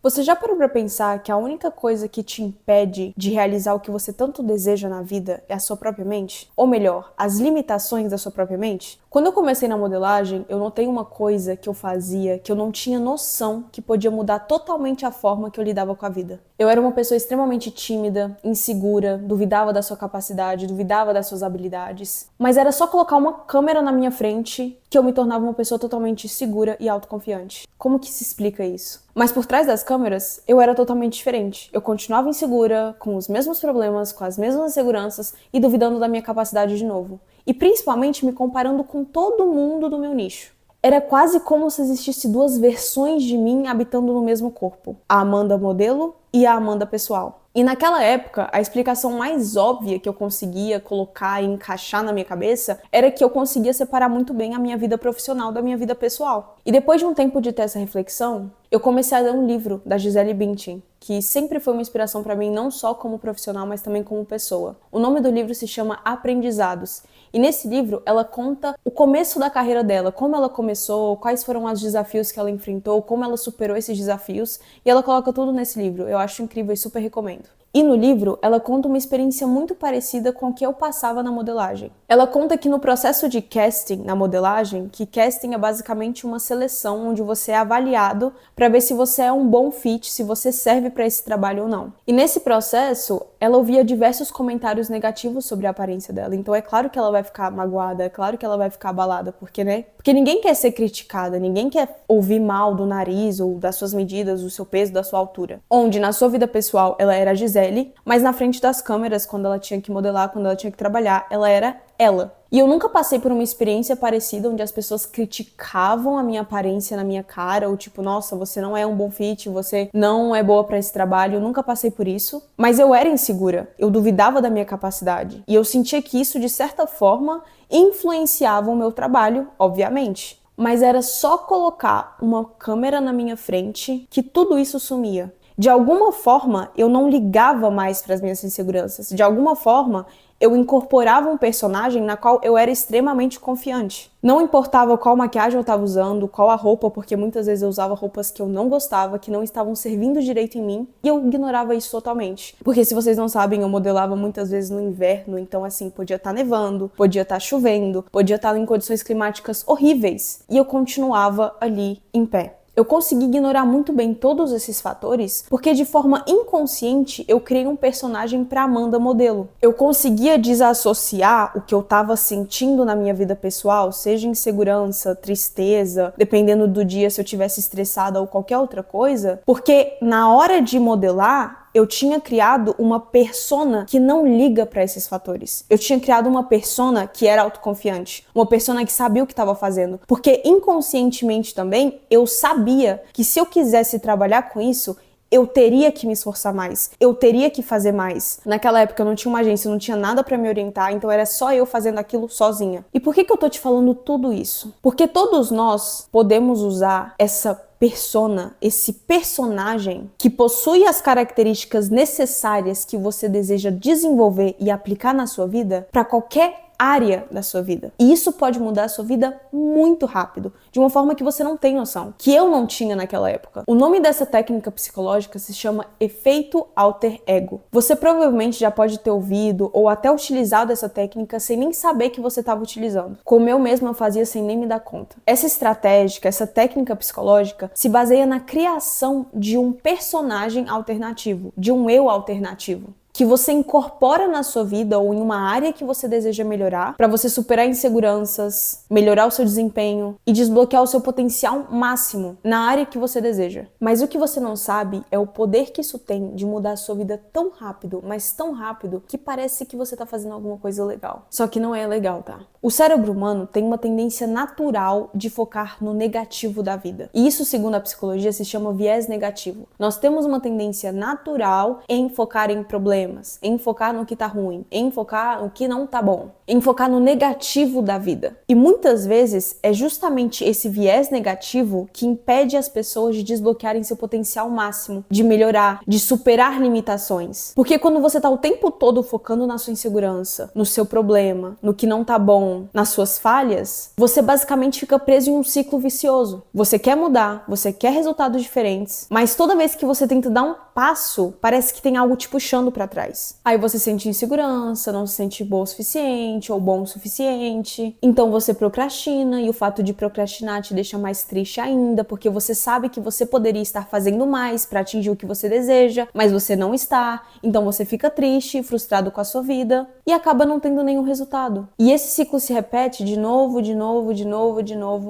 Você já parou pra pensar que a única coisa que te impede de realizar o que você tanto deseja na vida é a sua própria mente? Ou melhor, as limitações da sua própria mente? Quando eu comecei na modelagem, eu notei uma coisa que eu fazia que eu não tinha noção que podia mudar totalmente a forma que eu lidava com a vida. Eu era uma pessoa extremamente tímida, insegura, duvidava da sua capacidade, duvidava das suas habilidades. Mas era só colocar uma câmera na minha frente que eu me tornava uma pessoa totalmente segura e autoconfiante. Como que se explica isso? Mas por trás das câmeras, eu era totalmente diferente. Eu continuava insegura, com os mesmos problemas, com as mesmas inseguranças e duvidando da minha capacidade de novo. E principalmente me comparando com todo mundo do meu nicho. Era quase como se existisse duas versões de mim habitando no mesmo corpo. A Amanda modelo e a Amanda pessoal. E naquela época, a explicação mais óbvia que eu conseguia colocar e encaixar na minha cabeça era que eu conseguia separar muito bem a minha vida profissional da minha vida pessoal. E depois de um tempo de ter essa reflexão, eu comecei a ler um livro da Gisele Bündchen, que sempre foi uma inspiração para mim não só como profissional, mas também como pessoa. O nome do livro se chama Aprendizados. E nesse livro, ela conta o começo da carreira dela, como ela começou, quais foram os desafios que ela enfrentou, como ela superou esses desafios, e ela coloca tudo nesse livro. Eu acho incrível e super recomendo. E no livro, ela conta uma experiência muito parecida com o que eu passava na modelagem. Ela conta que no processo de casting na modelagem, que casting é basicamente uma seleção onde você é avaliado para ver se você é um bom fit, se você serve para esse trabalho ou não. E nesse processo, ela ouvia diversos comentários negativos sobre a aparência dela. Então é claro que ela vai ficar magoada, é claro que ela vai ficar abalada, porque, né? Porque ninguém quer ser criticada, ninguém quer ouvir mal do nariz ou das suas medidas, do seu peso, da sua altura. Onde na sua vida pessoal ela era a Gisele, mas na frente das câmeras, quando ela tinha que modelar, quando ela tinha que trabalhar, ela era ela. E eu nunca passei por uma experiência parecida onde as pessoas criticavam a minha aparência na minha cara, ou tipo, nossa, você não é um bom fit, você não é boa pra esse trabalho. Eu nunca passei por isso, mas eu era insegura, eu duvidava da minha capacidade. E eu sentia que isso, de certa forma, influenciava o meu trabalho, obviamente. Mas era só colocar uma câmera na minha frente que tudo isso sumia. De alguma forma, eu não ligava mais para as minhas inseguranças. De alguma forma, eu incorporava um personagem na qual eu era extremamente confiante. Não importava qual maquiagem eu estava usando, qual a roupa, porque muitas vezes eu usava roupas que eu não gostava, que não estavam servindo direito em mim, e eu ignorava isso totalmente. Porque se vocês não sabem, eu modelava muitas vezes no inverno, então assim, podia estar nevando, podia estar chovendo, podia estar em condições climáticas horríveis, e eu continuava ali em pé. Eu consegui ignorar muito bem todos esses fatores porque de forma inconsciente eu criei um personagem para Amanda modelo. Eu conseguia desassociar o que eu estava sentindo na minha vida pessoal, seja insegurança, tristeza, dependendo do dia se eu estivesse estressada ou qualquer outra coisa, porque na hora de modelar eu tinha criado uma persona que não liga para esses fatores. Eu tinha criado uma persona que era autoconfiante, uma persona que sabia o que estava fazendo, porque inconscientemente também eu sabia que se eu quisesse trabalhar com isso, eu teria que me esforçar mais, eu teria que fazer mais. Naquela época eu não tinha uma agência, não tinha nada pra me orientar, então era só eu fazendo aquilo sozinha. E por que eu tô te falando tudo isso? Porque todos nós podemos usar essa persona, esse personagem que possui as características necessárias que você deseja desenvolver e aplicar na sua vida para qualquer área da sua vida. E isso pode mudar a sua vida muito rápido, de uma forma que você não tem noção, que eu não tinha naquela época. O nome dessa técnica psicológica se chama efeito alter ego. Você provavelmente já pode ter ouvido ou até utilizado essa técnica sem nem saber que você estava utilizando, como eu mesma fazia sem nem me dar conta. Essa estratégia, essa técnica psicológica se baseia na criação de um personagem alternativo, de um eu alternativo, que você incorpora na sua vida ou em uma área que você deseja melhorar para você superar inseguranças, melhorar o seu desempenho e desbloquear o seu potencial máximo na área que você deseja. Mas o que você não sabe é o poder que isso tem de mudar a sua vida tão rápido, mas tão rápido, que parece que você tá fazendo alguma coisa legal. Só que não é legal, tá? O cérebro humano tem uma tendência natural de focar no negativo da vida. E isso, segundo a psicologia, se chama viés negativo. Nós temos uma tendência natural em focar em problemas, problemas, em focar no que tá ruim, em focar no que não tá bom, em focar no negativo da vida. E muitas vezes é justamente esse viés negativo que impede as pessoas de desbloquearem seu potencial máximo, de melhorar, de superar limitações. Porque quando você tá o tempo todo focando na sua insegurança, no seu problema, no que não tá bom, nas suas falhas, você basicamente fica preso em um ciclo vicioso. Você quer mudar, você quer resultados diferentes, mas toda vez que você tenta dar um passo, parece que tem algo te puxando pra trás. Aí você sente insegurança, não se sente boa o suficiente ou bom o suficiente. Então você procrastina, e o fato de procrastinar te deixa mais triste ainda, porque você sabe que você poderia estar fazendo mais pra atingir o que você deseja, mas você não está. Então você fica triste e frustrado com a sua vida e acaba não tendo nenhum resultado. E esse ciclo se repete de novo,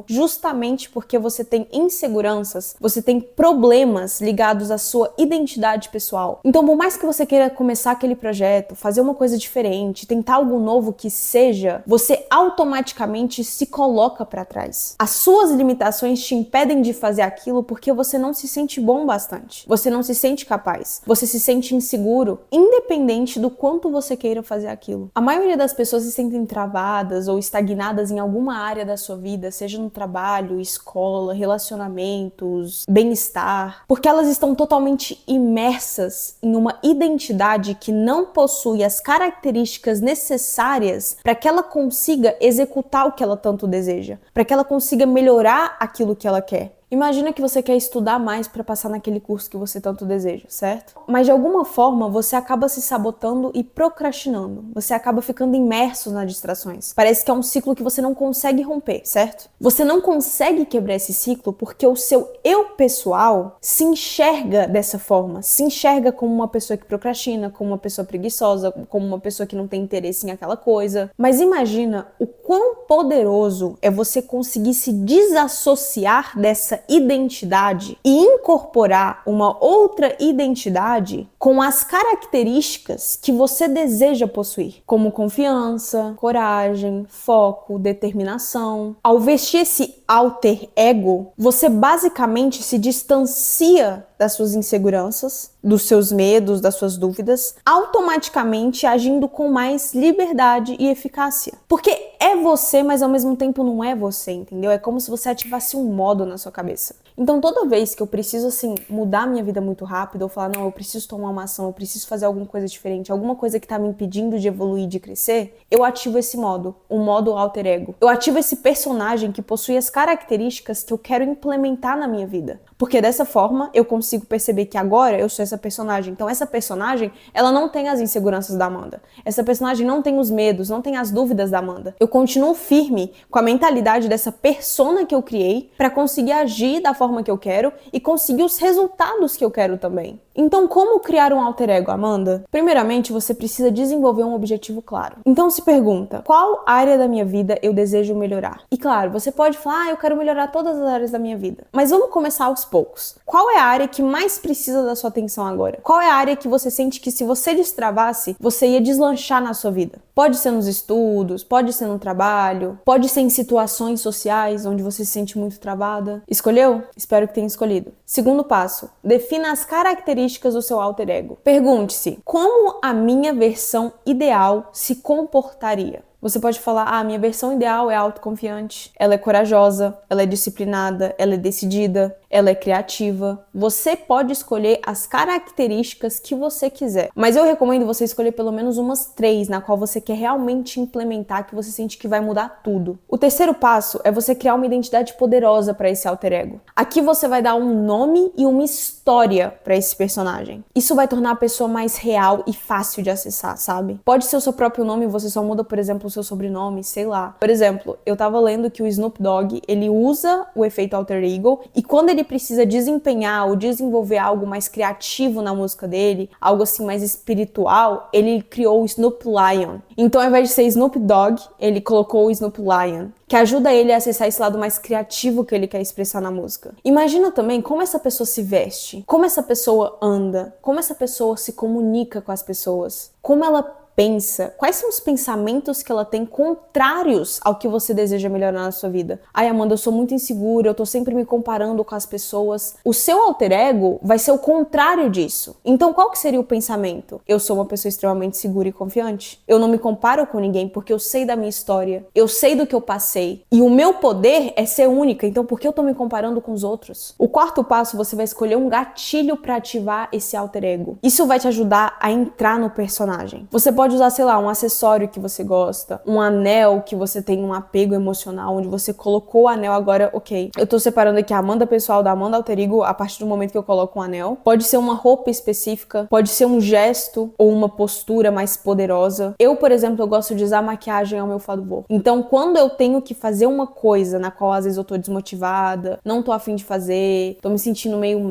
justamente porque você tem inseguranças, você tem problemas ligados à sua identidade pessoal. Então, por mais que você queira começar aquele projeto, fazer uma coisa diferente, tentar algo novo que seja, você automaticamente se coloca pra trás. As suas limitações te impedem de fazer aquilo porque você não se sente bom bastante. Você não se sente capaz. Você se sente inseguro, independente do quanto você queira fazer aquilo. A maioria das pessoas se sentem travadas ou estagnadas em alguma área da sua vida, seja no trabalho, escola, relacionamentos, bem-estar, porque elas estão totalmente imersas em uma identidade que não possui as características necessárias para que ela consiga executar o que ela tanto deseja, para que ela consiga melhorar aquilo que ela quer. Imagina que você quer estudar mais para passar naquele curso que você tanto deseja, certo? Mas de alguma forma você acaba se sabotando e procrastinando. Você acaba ficando imerso nas distrações. Parece que é um ciclo que você não consegue romper, certo? Você não consegue quebrar esse ciclo porque o seu eu pessoal se enxerga dessa forma. Se enxerga como uma pessoa que procrastina, como uma pessoa preguiçosa, como uma pessoa que não tem interesse em aquela coisa. Mas imagina o quão poderoso é você conseguir se desassociar dessa identidade e incorporar uma outra identidade com as características que você deseja possuir, como confiança, coragem, foco, determinação. Ao vestir esse alter ego, você basicamente se distancia das suas inseguranças, dos seus medos, das suas dúvidas, automaticamente agindo com mais liberdade e eficácia. Porque é você, mas ao mesmo tempo não é você, entendeu? É como se você ativasse um modo na sua cabeça. Então toda vez que eu preciso, assim, mudar minha vida muito rápido, ou falar, não, eu preciso tomar uma ação, eu preciso fazer alguma coisa diferente, alguma coisa que tá me impedindo de evoluir, de crescer, eu ativo esse modo, o modo alter ego. Eu ativo esse personagem que possui as características que eu quero implementar na minha vida. Porque dessa forma eu consigo perceber que agora eu sou essa personagem. Então essa personagem, ela não tem as inseguranças da Amanda. Essa personagem não tem os medos, não tem as dúvidas da Amanda. Eu continuo firme com a mentalidade dessa persona que eu criei para conseguir agir da forma que eu quero e conseguir os resultados que eu quero também. Então, como criar um alter ego, Amanda? Primeiramente, você precisa desenvolver um objetivo claro. Então se pergunta, qual área da minha vida eu desejo melhorar? E claro, você pode falar, eu quero melhorar todas as áreas da minha vida. Mas vamos começar aos poucos. Qual é a área que mais precisa da sua atenção agora? Qual é a área que você sente que se você destravasse, você ia deslanchar na sua vida? Pode ser nos estudos, pode ser no trabalho, pode ser em situações sociais onde você se sente muito travada. Escolheu? Espero que tenha escolhido. Segundo passo, defina as características do seu alter ego. Pergunte-se, como a minha versão ideal se comportaria? Você pode falar, minha versão ideal é autoconfiante, ela é corajosa, ela é disciplinada, ela é decidida, ela é criativa. Você pode escolher as características que você quiser. Mas eu recomendo você escolher pelo menos umas 3 na qual você quer realmente implementar, que você sente que vai mudar tudo. O terceiro passo é você criar uma identidade poderosa para esse alter ego. Aqui você vai dar um nome e uma história para esse personagem. Isso vai tornar a pessoa mais real e fácil de acessar, sabe? Pode ser o seu próprio nome, você só muda, por exemplo, o seu sobrenome, sei lá. Por exemplo, eu tava lendo que o Snoop Dogg, ele usa o efeito alter ego e quando ele precisa desempenhar ou desenvolver algo mais criativo na música dele, algo assim mais espiritual, ele criou o Snoop Lion. Então, ao invés de ser Snoop Dogg, ele colocou o Snoop Lion, que ajuda ele a acessar esse lado mais criativo que ele quer expressar na música. Imagina também como essa pessoa se veste, como essa pessoa anda, como essa pessoa se comunica com as pessoas, como ela pensa, quais são os pensamentos que ela tem contrários ao que você deseja melhorar na sua vida. Ai, Amanda, eu sou muito insegura, eu tô sempre me comparando com as pessoas. O seu alter ego vai ser o contrário disso. Então, qual que seria o pensamento? Eu sou uma pessoa extremamente segura e confiante. Eu não me comparo com ninguém porque eu sei da minha história, eu sei do que eu passei. E o meu poder é ser única, então por que eu tô me comparando com os outros? O quarto passo, você vai escolher um gatilho para ativar esse alter ego. Isso vai te ajudar a entrar no personagem. Você pode usar, sei lá, um acessório que você gosta, um anel que você tem um apego emocional, onde você colocou o anel agora, ok. Eu tô separando aqui a Amanda pessoal da Amanda alter ego a partir do momento que eu coloco um anel. Pode ser uma roupa específica, pode ser um gesto ou uma postura mais poderosa. Eu, por exemplo, eu gosto de usar maquiagem ao meu favor. Então, quando eu tenho que fazer uma coisa na qual às vezes eu tô desmotivada, não tô a fim de fazer, tô me sentindo meio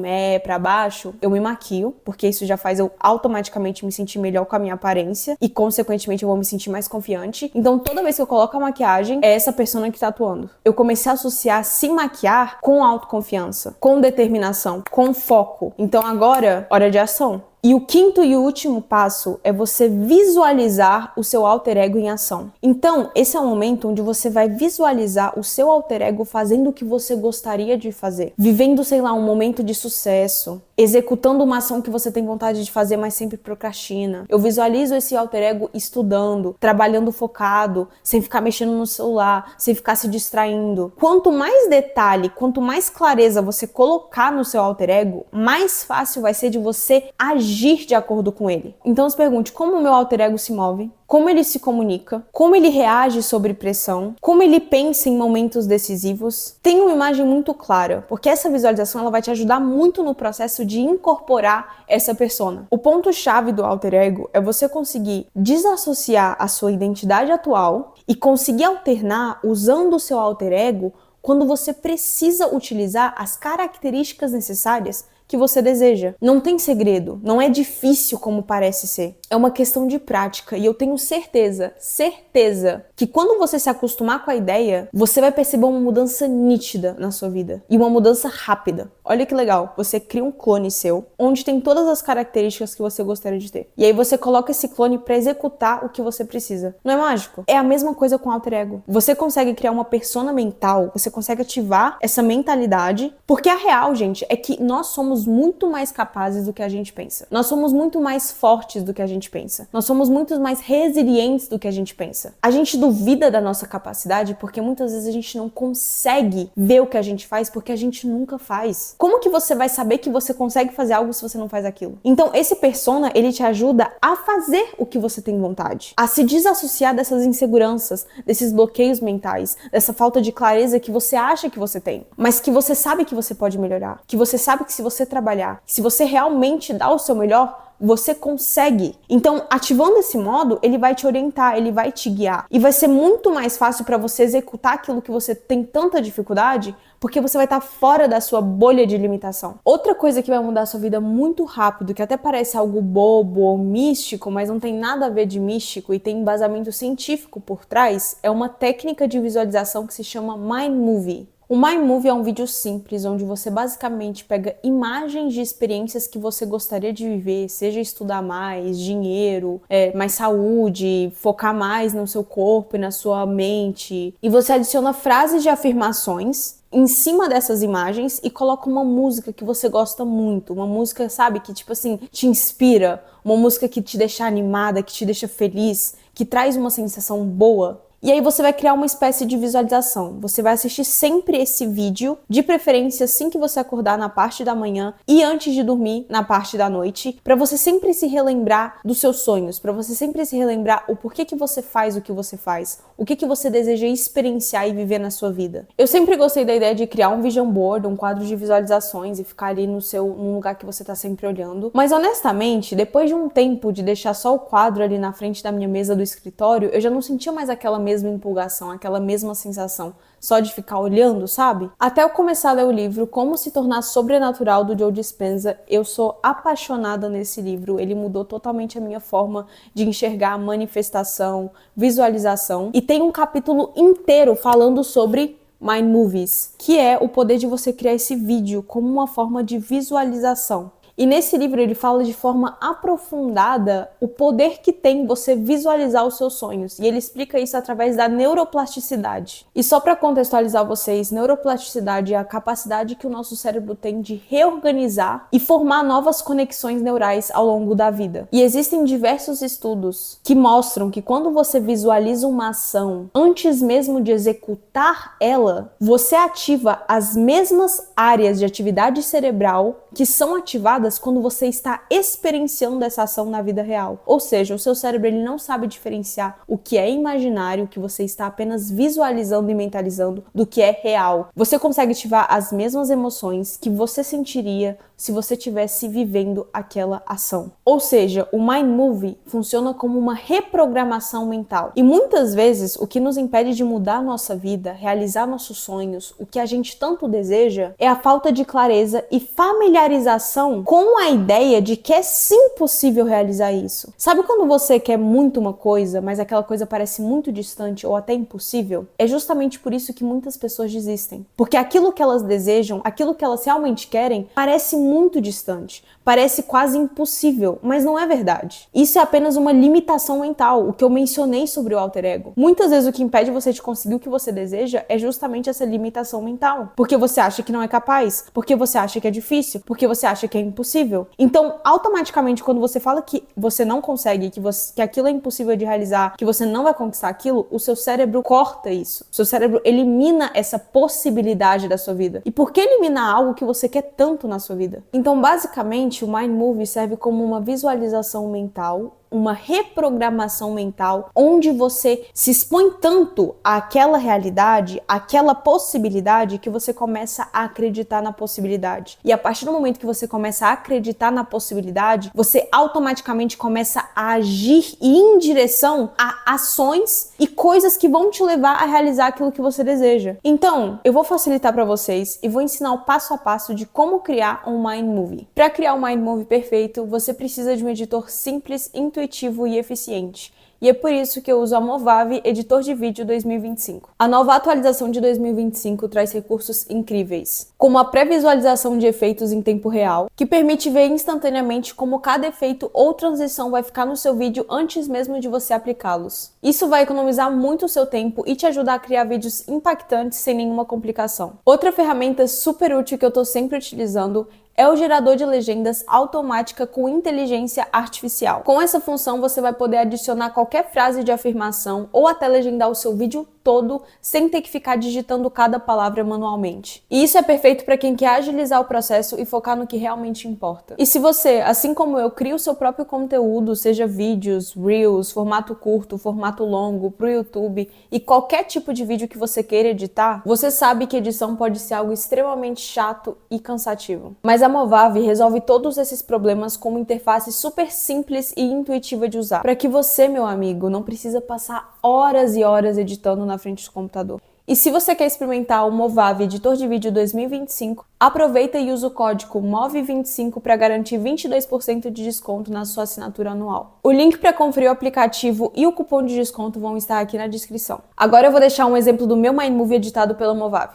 pra baixo, eu me maquio, porque isso já faz eu automaticamente me sentir melhor com a minha aparência e, consequentemente, eu vou me sentir mais confiante. Então, toda vez que eu coloco a maquiagem, é essa persona que tá atuando. Eu comecei a associar se maquiar com autoconfiança, com determinação, com foco. Então, agora, hora de ação. E o quinto e último passo é você visualizar o seu alter ego em ação. Então, esse é o momento onde você vai visualizar o seu alter ego fazendo o que você gostaria de fazer. Vivendo, sei lá, um momento de sucesso. Executando uma ação que você tem vontade de fazer, mas sempre procrastina. Eu visualizo esse alter ego estudando, trabalhando focado, sem ficar mexendo no celular, sem ficar se distraindo. Quanto mais detalhe, quanto mais clareza você colocar no seu alter ego, mais fácil vai ser de você agir de acordo com ele. Então se pergunte, como o meu alter ego se move? Como ele se comunica? Como ele reage sob pressão? Como ele pensa em momentos decisivos? Tenha uma imagem muito clara, porque essa visualização ela vai te ajudar muito no processo de incorporar essa persona. O ponto-chave do alter ego é você conseguir desassociar a sua identidade atual e conseguir alternar usando o seu alter ego quando você precisa utilizar as características necessárias que você deseja. Não tem segredo, não é difícil como parece ser. É uma questão de prática e eu tenho certeza que quando você se acostumar com a ideia, você vai perceber uma mudança nítida na sua vida e uma mudança rápida. Olha que legal, você cria um clone seu, onde tem todas as características que você gostaria de ter. E aí você coloca esse clone para executar o que você precisa. Não é mágico? É a mesma coisa com o alter ego. Você consegue criar uma persona mental, você consegue ativar essa mentalidade, porque a real, gente, é que nós somos muito mais capazes do que a gente pensa. Nós somos muito mais fortes do que a gente pensa. Nós somos muito mais resilientes do que a gente pensa. A gente duvida da nossa capacidade porque muitas vezes a gente não consegue ver o que a gente faz porque a gente nunca faz. Como que você vai saber que você consegue fazer algo se você não faz aquilo? Então, esse persona, ele te ajuda a fazer o que você tem vontade, a se desassociar dessas inseguranças, desses bloqueios mentais, dessa falta de clareza que você acha que você tem, mas que você sabe que você pode melhorar, que você sabe que se você trabalhar, se você realmente dá o seu melhor, você consegue. Então, ativando esse modo, ele vai te orientar, ele vai te guiar. E vai ser muito mais fácil para você executar aquilo que você tem tanta dificuldade, porque você vai estar fora da sua bolha de limitação. Outra coisa que vai mudar a sua vida muito rápido, que até parece algo bobo ou místico, mas não tem nada a ver de místico e tem embasamento científico por trás, é uma técnica de visualização que se chama Mind Movie. O Mind Movie é um vídeo simples, onde você basicamente pega imagens de experiências que você gostaria de viver, seja estudar mais, dinheiro, mais saúde, focar mais no seu corpo e na sua mente. E você adiciona frases de afirmações em cima dessas imagens e coloca uma música que você gosta muito. Uma música, sabe, que tipo assim, te inspira. Uma música que te deixa animada, que te deixa feliz, que traz uma sensação boa. E aí você vai criar uma espécie de visualização. Você vai assistir sempre esse vídeo, de preferência assim que você acordar na parte da manhã e antes de dormir na parte da noite, para você sempre se relembrar dos seus sonhos, para você sempre se relembrar o porquê que você faz o que você faz, o que você deseja experienciar e viver na sua vida. Eu sempre gostei da ideia de criar um vision board, um quadro de visualizações e ficar ali num lugar que você tá sempre olhando. Mas honestamente, depois de um tempo de deixar só o quadro ali na frente da minha mesa do escritório, eu já não sentia mais aquela mesma empolgação, aquela mesma sensação só de ficar olhando, sabe? Até eu começar a ler o livro Como se tornar sobrenatural, do Joe Dispenza, eu sou apaixonada nesse livro. Ele mudou totalmente a minha forma de enxergar manifestação, visualização, e tem um capítulo inteiro falando sobre Mind Movies, que é o poder de você criar esse vídeo como uma forma de visualização. E nesse livro ele fala de forma aprofundada o poder que tem você visualizar os seus sonhos. E ele explica isso através da neuroplasticidade. E só para contextualizar vocês, neuroplasticidade é a capacidade que o nosso cérebro tem de reorganizar e formar novas conexões neurais ao longo da vida. E existem diversos estudos que mostram que quando você visualiza uma ação, antes mesmo de executar ela, você ativa as mesmas áreas de atividade cerebral que são ativadas quando você está experienciando essa ação na vida real. Ou seja, o seu cérebro ele não sabe diferenciar o que é imaginário, o que você está apenas visualizando e mentalizando, do que é real. Você consegue ativar as mesmas emoções que você sentiria se você estivesse vivendo aquela ação. Ou seja, o Mind Movie funciona como uma reprogramação mental. E muitas vezes o que nos impede de mudar a nossa vida, realizar nossos sonhos, o que a gente tanto deseja, é a falta de clareza e familiarização com a ideia de que é sim possível realizar isso. Sabe quando você quer muito uma coisa, mas aquela coisa parece muito distante ou até impossível? É justamente por isso que muitas pessoas desistem. Porque aquilo que elas desejam, aquilo que elas realmente querem, parece muito distante, parece quase impossível, mas não é verdade. Isso é apenas uma limitação mental, o que eu mencionei sobre o alter ego. Muitas vezes o que impede você de conseguir o que você deseja é justamente essa limitação mental, porque você acha que não é capaz, porque você acha que é difícil, porque você acha que é impossível. Então, automaticamente, quando você fala que você não consegue, que aquilo é impossível de realizar, que você não vai conquistar aquilo, o seu cérebro corta isso. O seu cérebro elimina essa possibilidade da sua vida. E por que eliminar algo que você quer tanto na sua vida? Então, basicamente, o Mind Movie serve como uma visualização mental, uma reprogramação mental, onde você se expõe tanto àquela realidade, àquela possibilidade, que você começa a acreditar na possibilidade. E a partir do momento que você começa a acreditar na possibilidade, você automaticamente começa a agir e ir em direção a ações e coisas que vão te levar a realizar aquilo que você deseja. Então, eu vou facilitar para vocês e vou ensinar o passo a passo de como criar um Mind Movie. Para criar um Mind Movie perfeito, você precisa de um editor simples, intuitivo e eficiente. E é por isso que eu uso a Movavi Editor de Vídeo 2025. A nova atualização de 2025 traz recursos incríveis, como a pré-visualização de efeitos em tempo real, que permite ver instantaneamente como cada efeito ou transição vai ficar no seu vídeo antes mesmo de você aplicá-los. Isso vai economizar muito o seu tempo e te ajudar a criar vídeos impactantes sem nenhuma complicação. Outra ferramenta super útil que eu estou sempre utilizando é o gerador de legendas automática com inteligência artificial. Com essa função, você vai poder adicionar qualquer frase de afirmação ou até legendar o seu vídeo todo sem ter que ficar digitando cada palavra manualmente. E isso é perfeito para quem quer agilizar o processo e focar no que realmente importa. E se você, assim como eu, cria o seu próprio conteúdo, seja vídeos, reels, formato curto, formato longo, para o YouTube e qualquer tipo de vídeo que você queira editar, você sabe que edição pode ser algo extremamente chato e cansativo. Mas a Movavi resolve todos esses problemas com uma interface super simples e intuitiva de usar, para que você, meu amigo, não precisa passar horas e horas editando na frente do computador. E se você quer experimentar o Movavi Editor de Vídeo 2025, aproveita e usa o código MOV25 para garantir 22% de desconto na sua assinatura anual. O link para conferir o aplicativo e o cupom de desconto vão estar aqui na descrição. Agora eu vou deixar um exemplo do meu Mind Movie editado pela Movavi.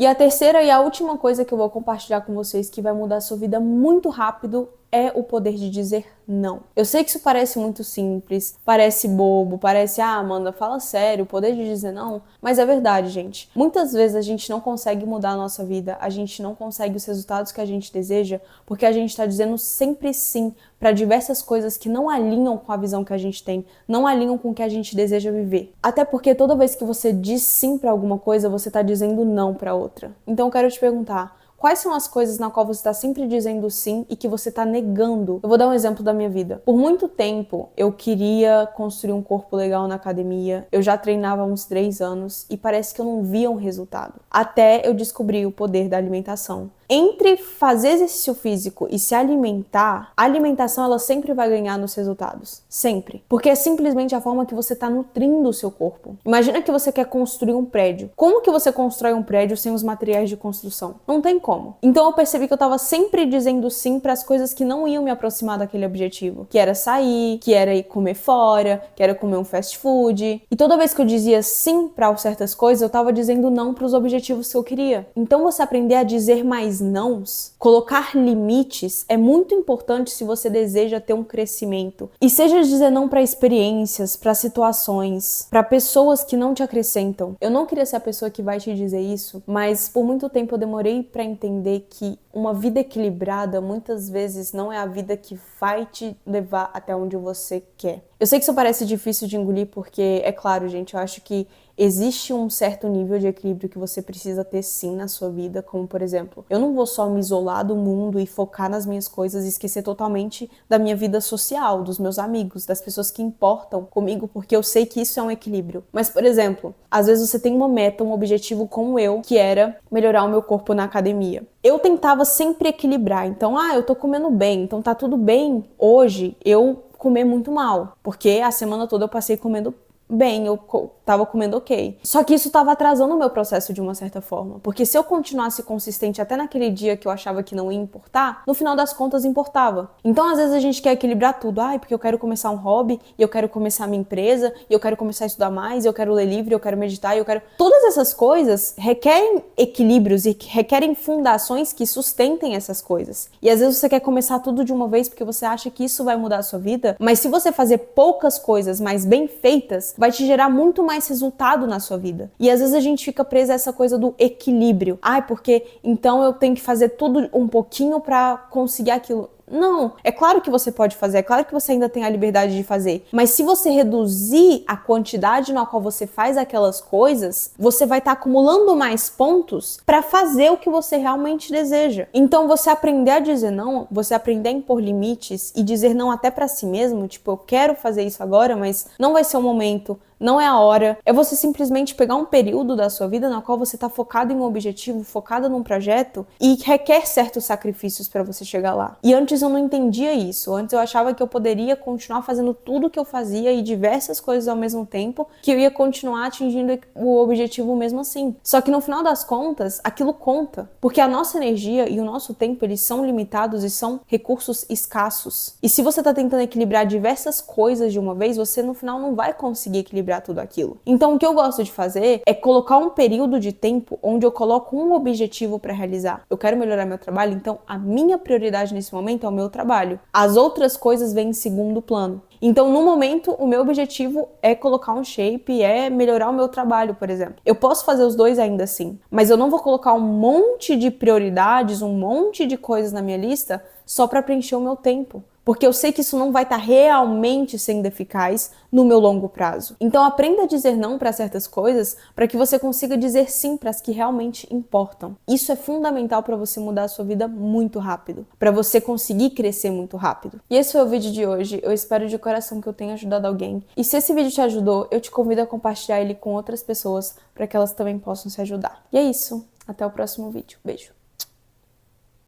E a terceira e a última coisa que eu vou compartilhar com vocês que vai mudar a sua vida muito rápido é o poder de dizer não. Eu sei que isso parece muito simples, parece bobo, parece, Amanda, fala sério, o poder de dizer não, mas é verdade, gente. Muitas vezes a gente não consegue mudar a nossa vida, a gente não consegue os resultados que a gente deseja, porque a gente está dizendo sempre sim para diversas coisas que não alinham com a visão que a gente tem, não alinham com o que a gente deseja viver. Até porque toda vez que você diz sim para alguma coisa, você está dizendo não para outra. Então eu quero te perguntar, quais são as coisas na qual você está sempre dizendo sim e que você está negando? Eu vou dar um exemplo da minha vida. Por muito tempo, eu queria construir um corpo legal na academia. Eu já treinava há uns 3 anos e parece que eu não via um resultado. Até eu descobri o poder da alimentação. Entre fazer exercício físico e se alimentar, a alimentação ela sempre vai ganhar nos resultados. Sempre. Porque é simplesmente a forma que você está nutrindo o seu corpo. Imagina que você quer construir um prédio. Como que você constrói um prédio sem os materiais de construção? Não tem como. Então eu percebi que eu estava sempre dizendo sim para as coisas que não iam me aproximar daquele objetivo. Que era sair, que era ir comer fora, que era comer um fast food. E toda vez que eu dizia sim para certas coisas, eu estava dizendo não para os objetivos que eu queria. Então você aprender a dizer mais nãos, colocar limites, é muito importante se você deseja ter um crescimento. E seja dizer não para experiências, para situações, para pessoas que não te acrescentam. Eu não queria ser a pessoa que vai te dizer isso, mas por muito tempo eu demorei para entender que uma vida equilibrada muitas vezes não é a vida que vai te levar até onde você quer. Eu sei que isso parece difícil de engolir porque, é claro, gente, eu acho que existe um certo nível de equilíbrio que você precisa ter sim na sua vida, como por exemplo, eu não vou só me isolar do mundo e focar nas minhas coisas e esquecer totalmente da minha vida social, dos meus amigos, das pessoas que importam comigo, porque eu sei que isso é um equilíbrio. Mas, por exemplo, às vezes você tem uma meta, um objetivo como eu, que era melhorar o meu corpo na academia. Eu tentava sempre equilibrar, então, eu tô comendo bem, então tá tudo bem hoje eu comer muito mal, porque a semana toda eu passei comendo bem, eu tava comendo ok. Só que isso tava atrasando o meu processo de uma certa forma, porque se eu continuasse consistente até naquele dia que eu achava que não ia importar, no final das contas importava. Então às vezes a gente quer equilibrar tudo, porque eu quero começar um hobby, e eu quero começar a minha empresa, e eu quero começar a estudar mais, e eu quero ler livro, e eu quero meditar, e eu quero... Todas essas coisas requerem equilíbrios e requerem fundações que sustentem essas coisas. E às vezes você quer começar tudo de uma vez porque você acha que isso vai mudar a sua vida, mas se você fazer poucas coisas, mas bem feitas, vai te gerar muito mais resultado na sua vida. E às vezes a gente fica preso a essa coisa do equilíbrio. Porque então eu tenho que fazer tudo um pouquinho pra conseguir aquilo. Não, é claro que você pode fazer, é claro que você ainda tem a liberdade de fazer, mas se você reduzir a quantidade na qual você faz aquelas coisas, você vai estar acumulando mais pontos para fazer o que você realmente deseja. Então você aprender a dizer não, você aprender a impor limites e dizer não até para si mesmo, tipo, eu quero fazer isso agora, mas não vai ser o momento, não é a hora. É você simplesmente pegar um período da sua vida na qual você está focado em um objetivo, focado num projeto e requer certos sacrifícios para você chegar lá. E antes eu não entendia isso. Antes eu achava que eu poderia continuar fazendo tudo que eu fazia e diversas coisas ao mesmo tempo, que eu ia continuar atingindo o objetivo mesmo assim. Só que no final das contas, aquilo conta. Porque a nossa energia e o nosso tempo, eles são limitados e são recursos escassos. E se você está tentando equilibrar diversas coisas de uma vez, você no final não vai conseguir equilibrar tudo aquilo. Então o que eu gosto de fazer é colocar um período de tempo onde eu coloco um objetivo para realizar. Eu quero melhorar meu trabalho, então a minha prioridade nesse momento é o meu trabalho. As outras coisas vêm em segundo plano. Então, no momento, o meu objetivo é colocar um shape, é melhorar o meu trabalho, por exemplo. Eu posso fazer os dois ainda assim, mas eu não vou colocar um monte de prioridades, um monte de coisas na minha lista só para preencher o meu tempo. Porque eu sei que isso não vai estar realmente sendo eficaz no meu longo prazo. Então aprenda a dizer não para certas coisas para que você consiga dizer sim para as que realmente importam. Isso é fundamental para você mudar a sua vida muito rápido, para você conseguir crescer muito rápido. E esse foi o vídeo de hoje. Eu espero de coração que eu tenha ajudado alguém. E se esse vídeo te ajudou, eu te convido a compartilhar ele com outras pessoas para que elas também possam se ajudar. E é isso. Até o próximo vídeo. Beijo.